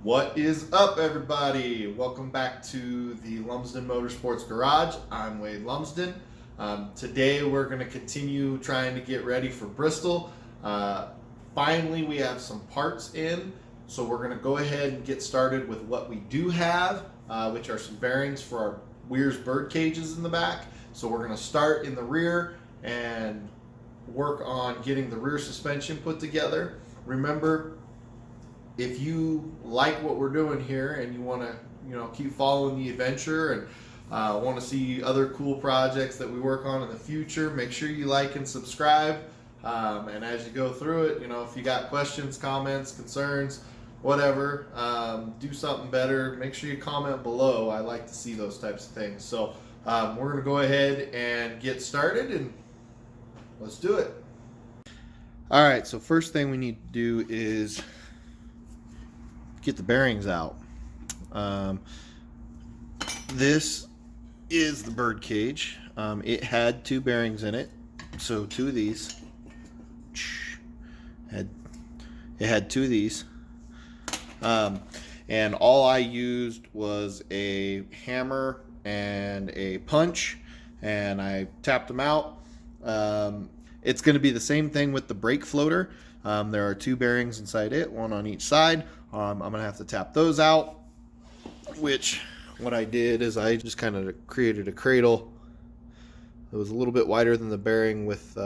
What is up, everybody? Welcome back to the Lumsden Motorsports Garage. I'm Wade Lumsden. Today we're going to continue trying to get ready for Bristol. Finally, we have some parts in, so we're going to go ahead and get started with what we do have, which are some bearings for our Weir's bird cages in the back. So we're going to start in the rear and work on getting the rear suspension put together. Remember, if you like what we're doing here and you want to, keep following the adventure and want to see other cool projects that we work on in the future, make sure you like and subscribe. And as you go through it, if you got questions, comments, concerns, whatever, do something better, make sure you comment below. I like to see those types of things. So we're going to go ahead and get started, and let's do it. All right, so first thing we need to do is get the bearings out. This is the bird cage. It had two bearings in it, so two of these. It had two of these, and all I used was a hammer and a punch, and I tapped them out. It's going to be the same thing with the brake floater. There are two bearings inside it, one on each side. I'm going to have to tap those out, which what I did is I just kind of created a cradle. It was a little bit wider than the bearing with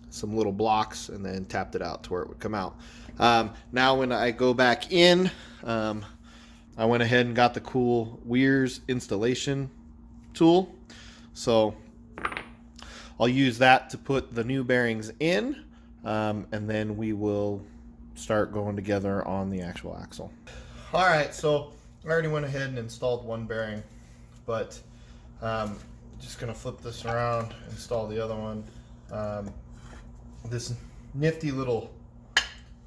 some little blocks, and then tapped it out to where it would come out. Now when I go back in, I went ahead and got the cool Weir's installation tool. So I'll use that to put the new bearings in, and then we will start going together on the actual axle. All right, so I already went ahead and installed one bearing, but just gonna flip this around, install the other one. This nifty little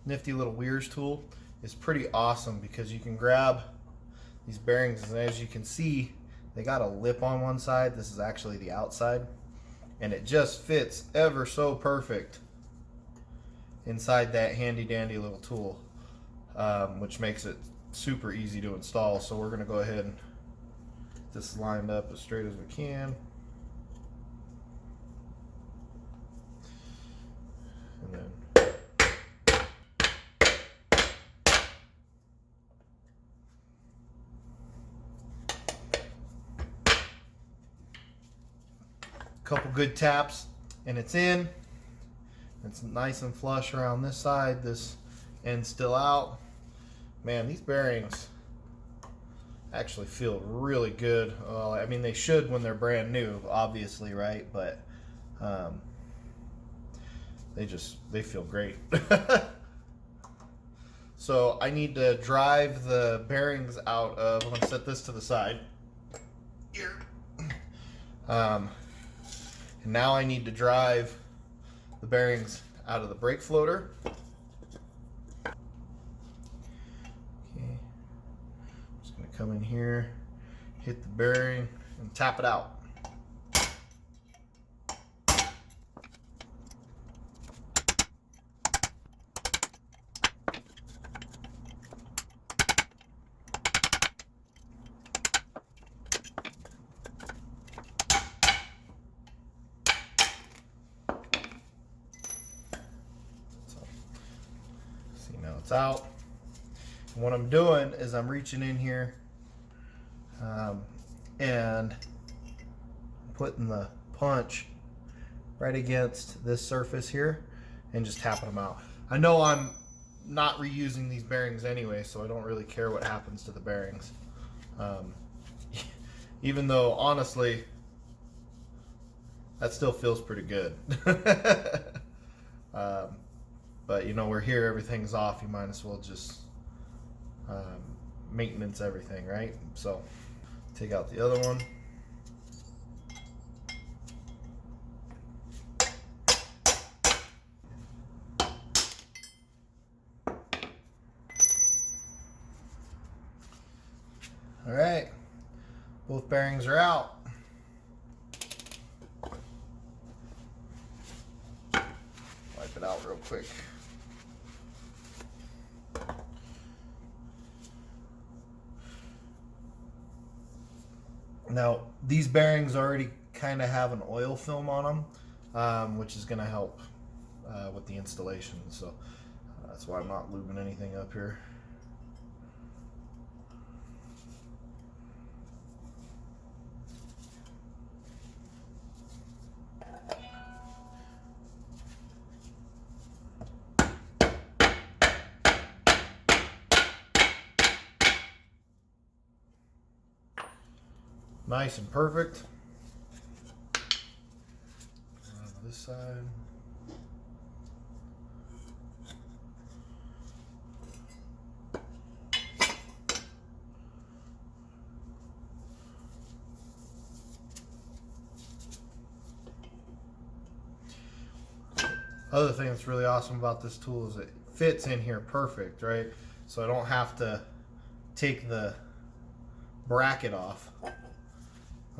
Weir's tool is pretty awesome because you can grab these bearings, and as you can see, they got a lip on one side. This is actually the outside, and it just fits ever so perfect inside that handy dandy little tool, which makes it super easy to install. So we're going to go ahead and get this lined up as straight as we can. And then a couple good taps and it's in. It's nice and flush around this side. This end's still out. Man, these bearings actually feel really good. Well, I mean, they should when they're brand new, obviously, right? But they feel great. So I need to drive the bearings out of, I'm going to set this to the side here. And now I need to drive the bearings out of the brake floater. Okay, just gonna come in here, hit the bearing, and tap it out. It's out. And what I'm doing is I'm reaching in here and putting the punch right against this surface here and just tapping them out. I know I'm not reusing these bearings anyway, so I don't really care what happens to the bearings. Even though, honestly, that still feels pretty good. But we're here, everything's off, you might as well just maintenance everything, right? So take out the other one. All right, both bearings are out. Wipe it out real quick. Now, these bearings already kind of have an oil film on them, which is going to help with the installation. So that's why I'm not lubing anything up here. Nice and perfect. On this side. Other thing that's really awesome about this tool is it fits in here perfect, right? So I don't have to take the bracket off. I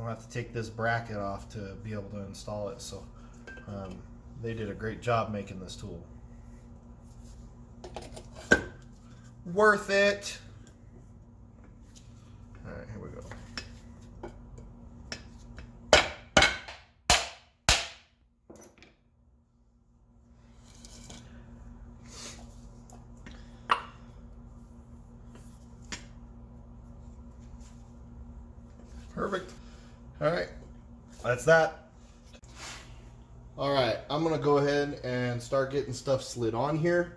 don't have to take this bracket off to be able to install it. So they did a great job making this tool. Worth it. All right, here we go. Perfect. All right, that's that. All right, I'm gonna go ahead and start getting stuff slid on here.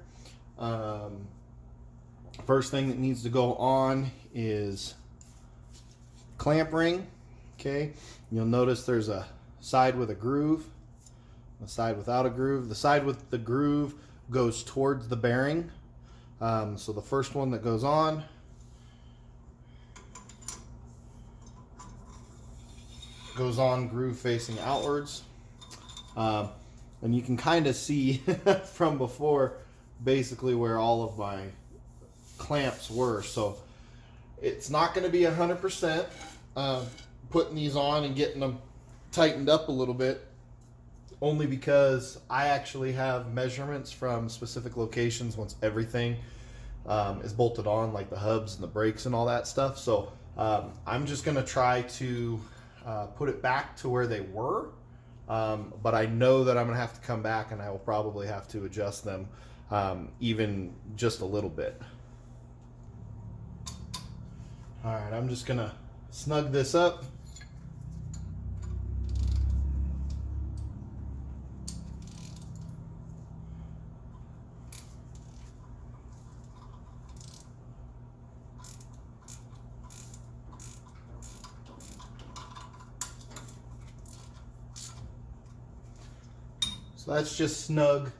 First thing that needs to go on is clamp ring. Okay, you'll notice there's a side with a groove, a side without a groove. The side with the groove goes towards the bearing. So the first one that goes on goes on groove facing outwards. And you can kind of see from before basically where all of my clamps were. So it's not going to be 100% putting these on and getting them tightened up a little bit, only because I actually have measurements from specific locations once everything is bolted on, like the hubs and the brakes and all that stuff. So I'm just going to try to put it back to where they were. But I know that I'm going to have to come back and I will probably have to adjust them even just a little bit. All right, I'm just going to snug this up. So that's just snug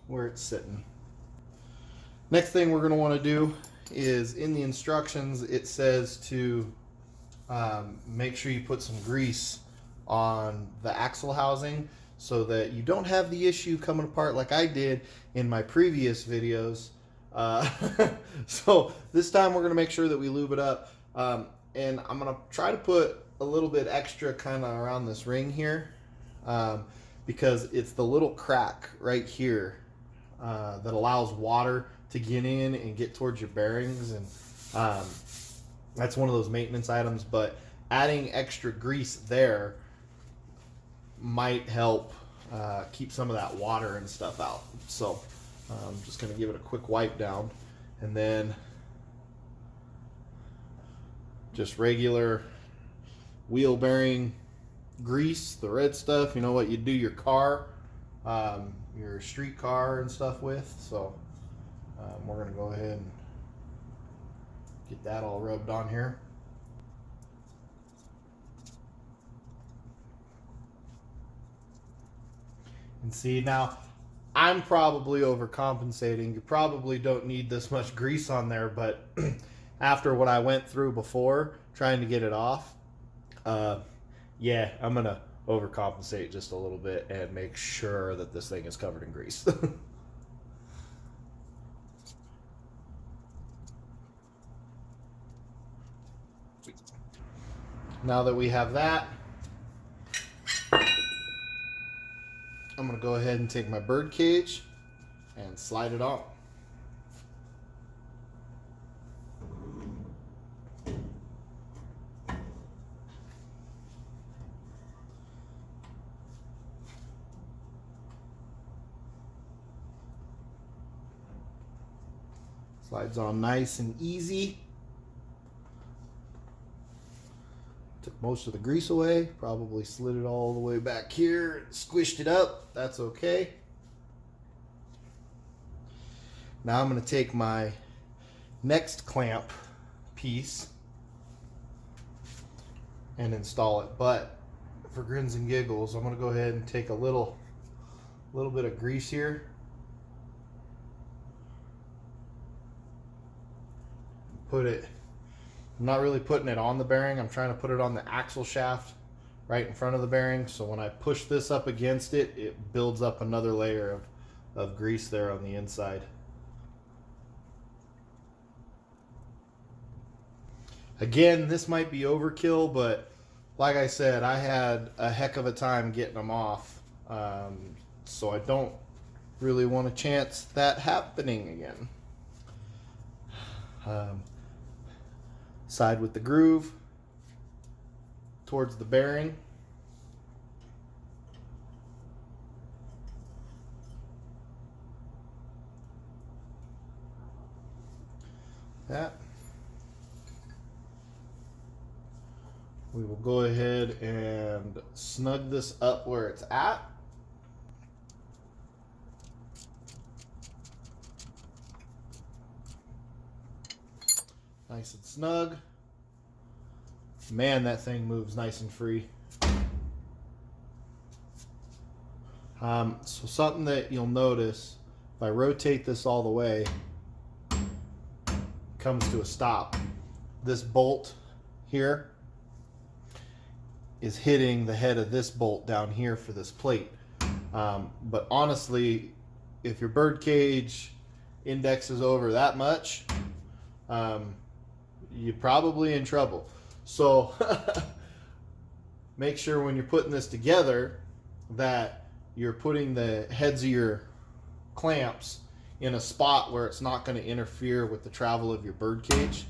where it's sitting. Next thing we're going to want to do is, in the instructions it says to make sure you put some grease on the axle housing so that you don't have the issue coming apart like I did in my previous videos. So this time we're going to make sure that we lube it up, and I'm going to try to put a little bit extra kind of around this ring here, because it's the little crack right here that allows water to get in and get towards your bearings, and that's one of those maintenance items. But adding extra grease there might help keep some of that water and stuff out. So I'm just going to give it a quick wipe down, and then just regular wheel bearing grease, the red stuff, you know what you do your car, your street car and stuff with. So we're going to go ahead and get that all rubbed on here. And see, now I'm probably overcompensating. You probably don't need this much grease on there, but after what I went through before trying to get it off, yeah, I'm going to overcompensate just a little bit and make sure that this thing is covered in grease. Now that we have that, I'm going to go ahead and take my bird cage and slide it on. Slides on nice and easy. Took most of the grease away, probably slid it all the way back here and squished it up. That's okay. Now I'm going to take my next clamp piece and install it. But for grins and giggles, I'm going to go ahead and take a little bit of grease here. Put it, I'm not really putting it on the bearing. I'm trying to put it on the axle shaft right in front of the bearing. So when I push this up against it, it builds up another layer of grease there on the inside. Again, this might be overkill, but like I said, I had a heck of a time getting them off. So I don't really want to chance that happening again. Side with the groove towards the bearing. That. We will go ahead and snug this up where it's at. Nice and snug. Man, that thing moves nice and free. So something that you'll notice, if I rotate this all the way, it comes to a stop. This bolt here is hitting the head of this bolt down here for this plate. But honestly, if your bird cage indexes over that much, you're probably in trouble. So make sure when you're putting this together that you're putting the heads of your clamps in a spot where it's not going to interfere with the travel of your bird cage.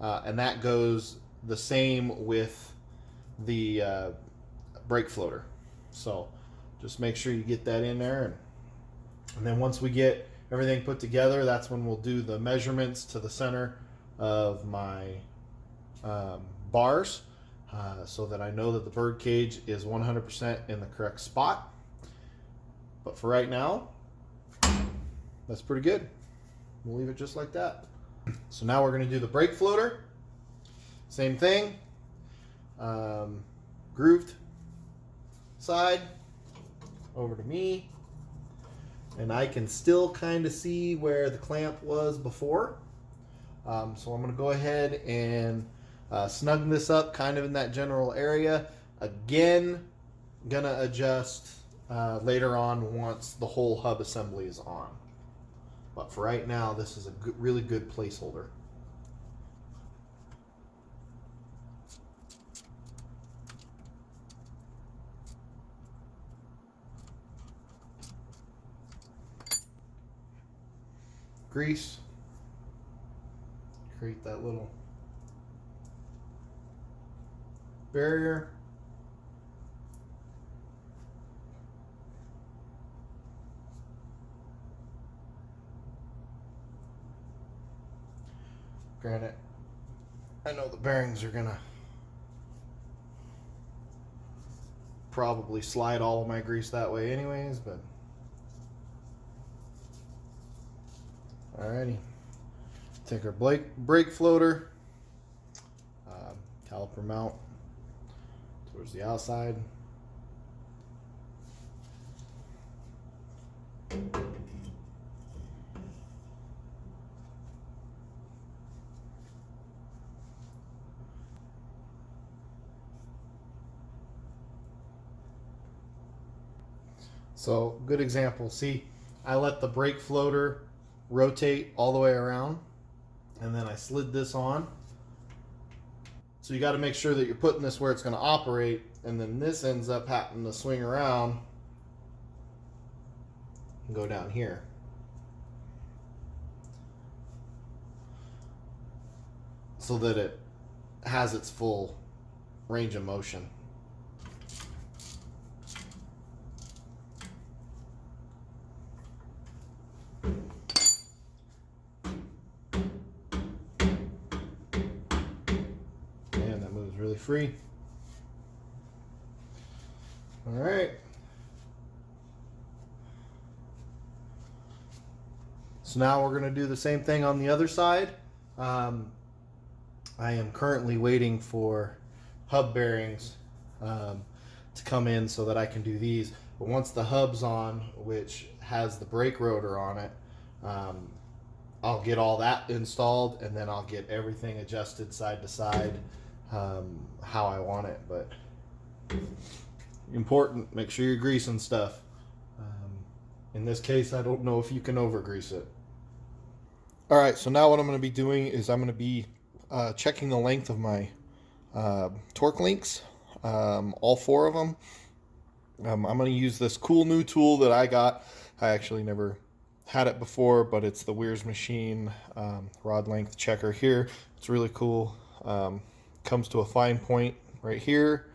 And that goes the same with the brake floater. So just make sure you get that in there. And then once we get everything put together, that's when we'll do the measurements to the center of my bars, so that I know that the bird cage is 100% in the correct spot. But for right now, that's pretty good. We'll leave it just like that. So now we're going to do the brake floater. Same thing. Grooved side over to me. And I can still kind of see where the clamp was before. So I'm going to go ahead and snug this up kind of in that general area. Again, going to adjust later on once the whole hub assembly is on. But for right now, this is a really good placeholder. Grease. Create that little barrier. Granted, I know the bearings are gonna probably slide all of my grease that way anyways, but alrighty. Take our brake floater, caliper mount towards the outside. So, good example. See, I let the brake floater rotate all the way around, and then I slid this on. So you got to make sure that you're putting this where it's going to operate, and then this ends up having to swing around and go down here. So that it has its full range of motion. free. All right. So now we're going to do the same thing on the other side. I am currently waiting for hub bearings to come in so that I can do these. But once the hub's on, which has the brake rotor on it, I'll get all that installed, and then I'll get everything adjusted side to side how I want it. But important, make sure you're greasing stuff. In this case, I don't know if you can over grease it. All right, so now what I'm going to be doing is I'm going to be checking the length of my torque links, all 4 of them. I'm going to use this cool new tool that I got. I actually never had it before, but it's the Weir's Machine rod length checker here. It's really cool. Comes to a fine point right here,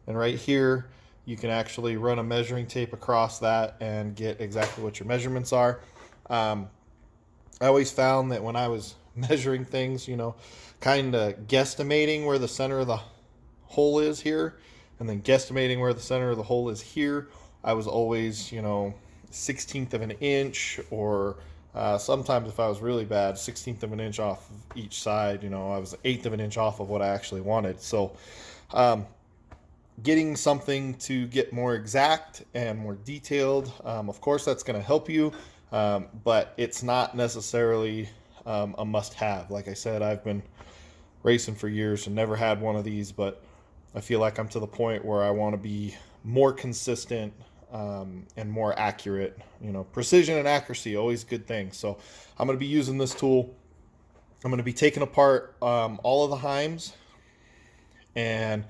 and right here you can actually run a measuring tape across that and get exactly what your measurements are. I always found that when I was measuring things, kind of guesstimating where the center of the hole is here, and then guesstimating where the center of the hole is here, I was always, 1/16 of an inch, or sometimes if I was really bad, 1/16 of an inch off of each side. I was 1/8 of an inch off of what I actually wanted. So getting something to get more exact and more detailed, of course that's going to help you, but it's not necessarily a must-have. Like I said, I've been racing for years and never had one of these, but I feel like I'm to the point where I want to be more consistent and more accurate. Precision and accuracy, always good things. So I'm going to be using this tool. I'm going to be taking apart all of the heims and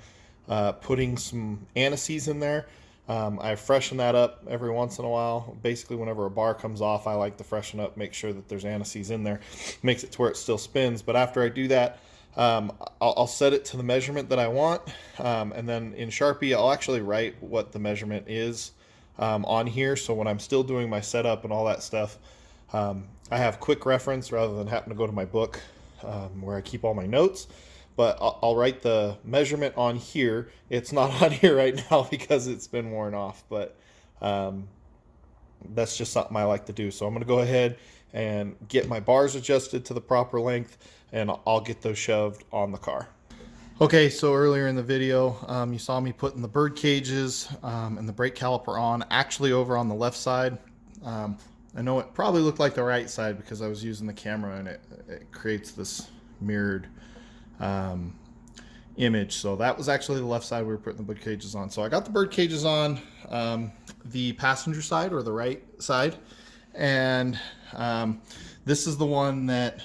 putting some antices in there. I freshen that up every once in a while. Basically, whenever a bar comes off, I like to freshen up, make sure that there's antices in there. Makes it to where it still spins. But after I do that, I'll set it to the measurement that I want. And then in Sharpie, I'll actually write what the measurement is on here. So when I'm still doing my setup and all that stuff, I have quick reference rather than having to go to my book where I keep all my notes. But I'll write the measurement on here. It's not on here right now because it's been worn off, but that's just something I like to do. So I'm going to go ahead and get my bars adjusted to the proper length, and I'll get those shoved on the car. Okay, so earlier in the video, you saw me putting the bird cages and the brake caliper on, actually over on the left side. I know it probably looked like the right side because I was using the camera, and it creates this mirrored image. So that was actually the left side we were putting the bird cages on. So I got the bird cages on the passenger side, or the right side, and this is the one that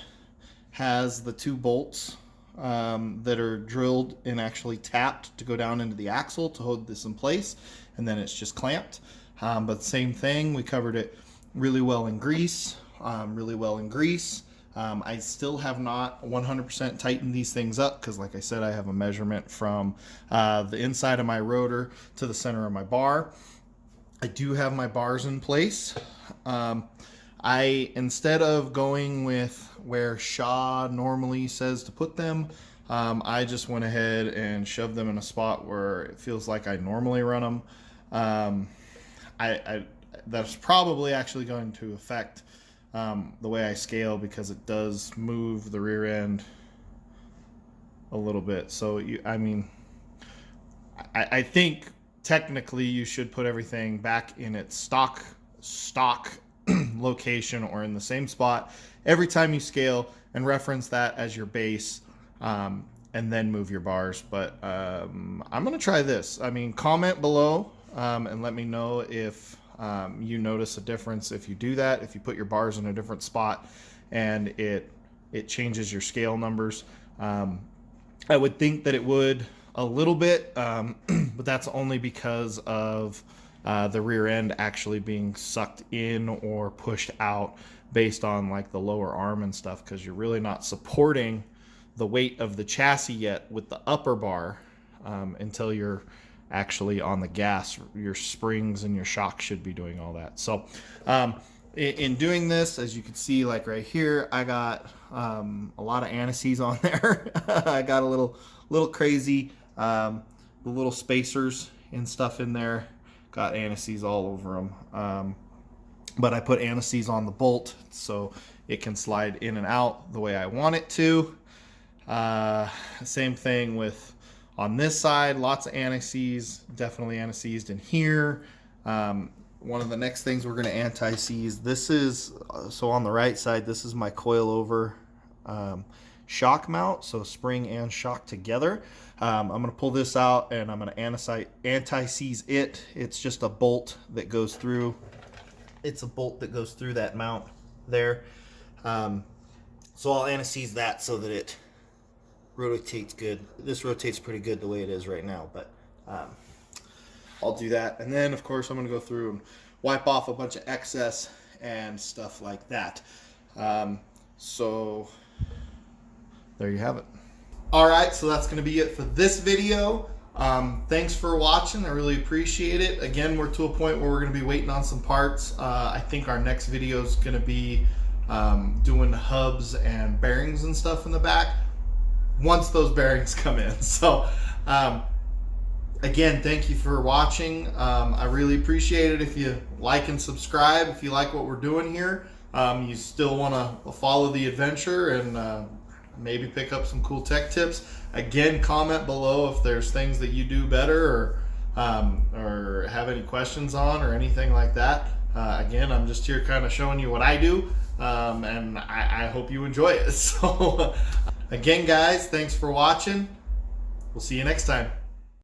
has the 2 bolts that are drilled and actually tapped to go down into the axle to hold this in place, and then it's just clamped. But same thing, we covered it really well in grease, I still have not 100% tightened these things up because, like I said, I have a measurement from the inside of my rotor to the center of my bar. I do have my bars in place. Instead of going with where Shaw normally says to put them, I just went ahead and shoved them in a spot where it feels like I normally run them. That's probably actually going to affect the way I scale, because it does move the rear end a little bit. So I think technically you should put everything back in its stock location, or in the same spot every time you scale, and reference that as your base, and then move your bars. But I'm gonna try this. Comment below and let me know if you notice a difference if you do that, if you put your bars in a different spot and it changes your scale numbers. I would think that it would a little bit, but that's only because of the rear end actually being sucked in or pushed out based on like the lower arm and stuff, because you're really not supporting the weight of the chassis yet with the upper bar until you're actually on the gas. Your springs and your shock should be doing all that. So in doing this, as you can see, like right here, I got a lot of antices on there. I got a little crazy. The little spacers and stuff in there got anti-seize all over them. But I put anti-seize on the bolt so it can slide in and out the way I want it to. Same thing with on this side, lots of anti-seize, definitely anti-seized in here. One of the next things we're going to anti-seize, this is, so on the right side, this is my coilover shock mount, so spring and shock together. I'm going to pull this out and I'm going to anti-seize it. It's just a bolt that goes through. It's a bolt that goes through that mount there. So I'll anti-seize that so that it rotates good. This rotates pretty good the way it is right now, but I'll do that. And then of course I'm going to go through and wipe off a bunch of excess and stuff like that. So there you have it. All right, so that's going to be it for this video. Thanks for watching. I really appreciate it. Again, we're to a point where we're going to be waiting on some parts. I think our next video is going to be doing hubs and bearings and stuff in the back once those bearings come in. So again, thank you for watching. I really appreciate it. If you like and subscribe, if you like what we're doing here, you still want to follow the adventure and maybe pick up some cool tech tips. Again, comment below if there's things that you do better or have any questions on or anything like that. Again, I'm just here kind of showing you what I do, and I hope you enjoy it. So again, guys, thanks for watching. We'll see you next time.